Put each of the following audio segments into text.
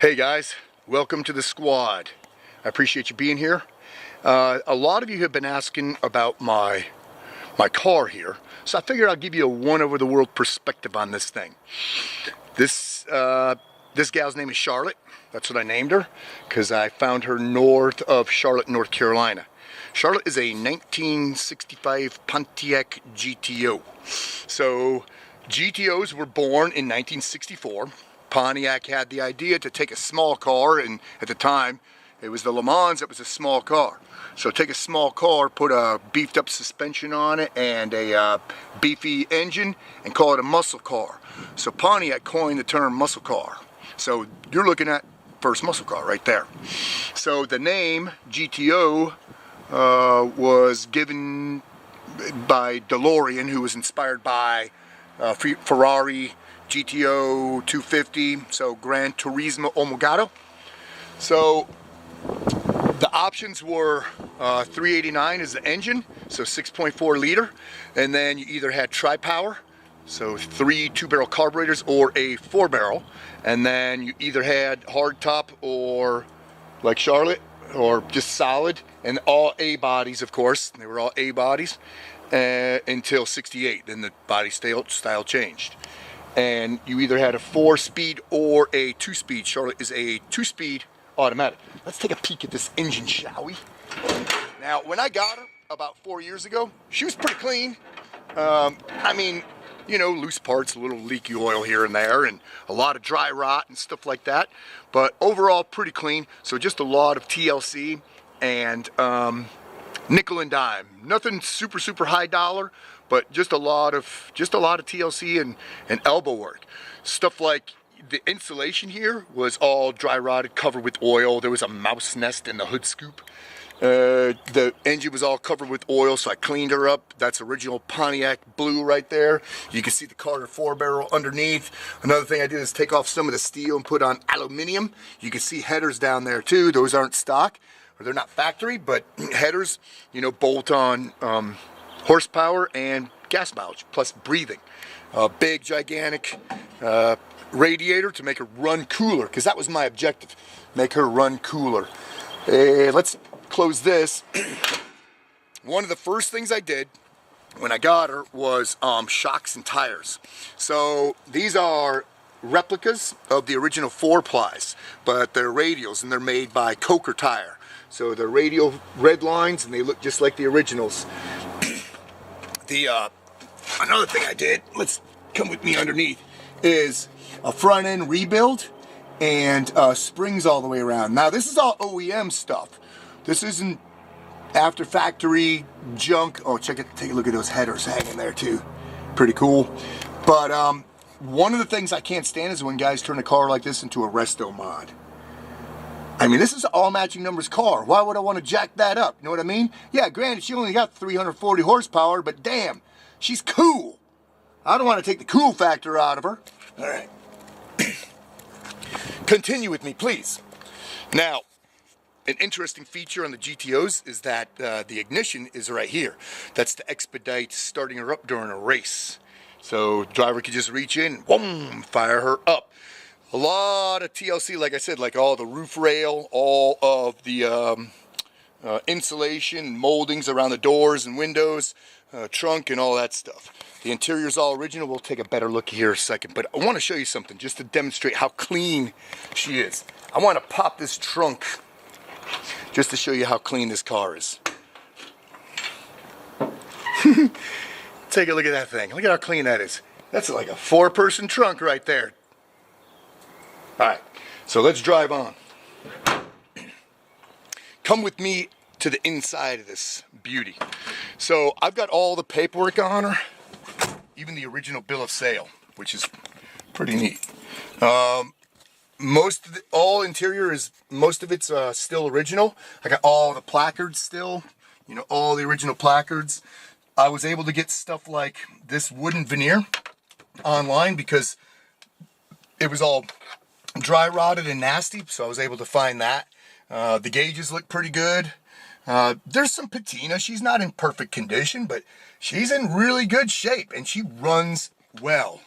Hey guys, welcome to the squad. I appreciate you being here. A lot of you have been asking about my car here, so I figured I'll give you a one-over-the-world perspective on this thing. This gal's name is Charlotte. That's what I named her, because I found her north of Charlotte, North Carolina. Charlotte is a 1965 Pontiac GTO. So GTOs were born in 1964. Pontiac had the idea to take a small car, and at the time it was the Le Mans that was a small car. So take a small car, put a beefed up suspension on it and a beefy engine, and call it a muscle car. So Pontiac coined the term muscle car. So you're looking at first muscle car right there. So the name GTO was given by DeLorean, who was inspired by Ferrari GTO 250, so Gran Turismo Omologato. So the options were 389 is the engine, so 6.4 liter, and then you either had tri-power, so 3 2-barrel carburetors, or a 4-barrel, and then you either had hard top or like Charlotte, or just solid, and all A bodies, of course. They were all A bodies until 68. Then the body style changed. And you either had a 4-speed or a 2-speed. Charlotte is a 2-speed automatic. Let's take a peek at this engine, shall we? Now, when I got her about 4 years ago, she was pretty clean. I mean, you know, loose parts, a little leaky oil here and there, and a lot of dry rot and stuff like that. But overall, pretty clean. So just a lot of TLC and nickel and dime. Nothing super high dollar, but just a lot of TLC and elbow work. Stuff like the insulation here was all dry rotted, covered with oil. There was a mouse nest in the hood scoop. The engine was all covered with oil, so I cleaned her up. That's original Pontiac blue right there. You can see the Carter 4-barrel underneath. Another thing I did is take off some of the steel and put on aluminum. You can see headers down there too. Those aren't stock, or they're not factory, but headers, you know, bolt on horsepower and gas mileage, plus breathing. A big, gigantic radiator to make her run cooler, because that was my objective, make her run cooler. Let's close this. One of the first things I did when I got her was shocks and tires. So these are replicas of the original 4-plies, but they're radials, and they're made by Coker Tire. So they're radial red lines, and they look just like the originals. Another thing I did, let's come with me underneath, is a front end rebuild and springs all the way around. Now this is all OEM stuff. This isn't after factory junk. Oh, check it, take a look at those headers hanging there too. Pretty cool. But one of the things I can't stand is when guys turn a car like this into a resto mod. I mean, this is an all matching numbers car. Why would I want to jack that up? You know what I mean? Yeah, granted, she only got 340 horsepower, but damn, she's cool. I don't want to take the cool factor out of her. All right. Continue with me, please. Now, an interesting feature on the GTOs is that the ignition is right here. That's to expedite starting her up during a race. So driver could just reach in, boom, fire her up. A lot of TLC, like I said, like all the roof rail, all of the insulation, moldings around the doors and windows, trunk and all that stuff. The interior is all original. We'll take a better look here in a second, but I want to show you something just to demonstrate how clean she is. I want to pop this trunk just to show you how clean this car is. Take a look at that thing. Look at how clean that is. That's like a 4-person trunk right there. Alright, so let's drive on. Come with me to the inside of this beauty. So I've got all the paperwork on her, even the original bill of sale, which is pretty neat. Most of all interior is, most of it's still original. I got all the placards still, you know, all the original placards. I was able to get stuff like this wooden veneer online because it was all dry rotted and nasty, so I was able to find that. The gauges look pretty good. There's some patina. She's not in perfect condition, but she's in really good shape and she runs well.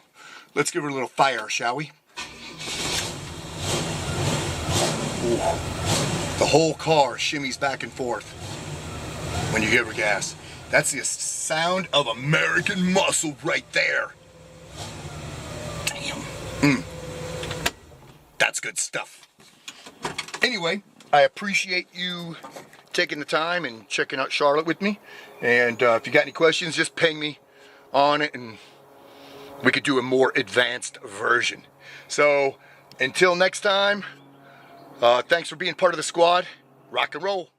Let's give her a little fire, shall we? Ooh. The whole car shimmies back and forth when you give her gas. That's the sound of American muscle right there. Damn. That's good stuff. Anyway, I appreciate you taking the time and checking out Charlotte with me. And if you got any questions, just ping me on it and we could do a more advanced version. So until next time, thanks for being part of the squad. Rock and roll.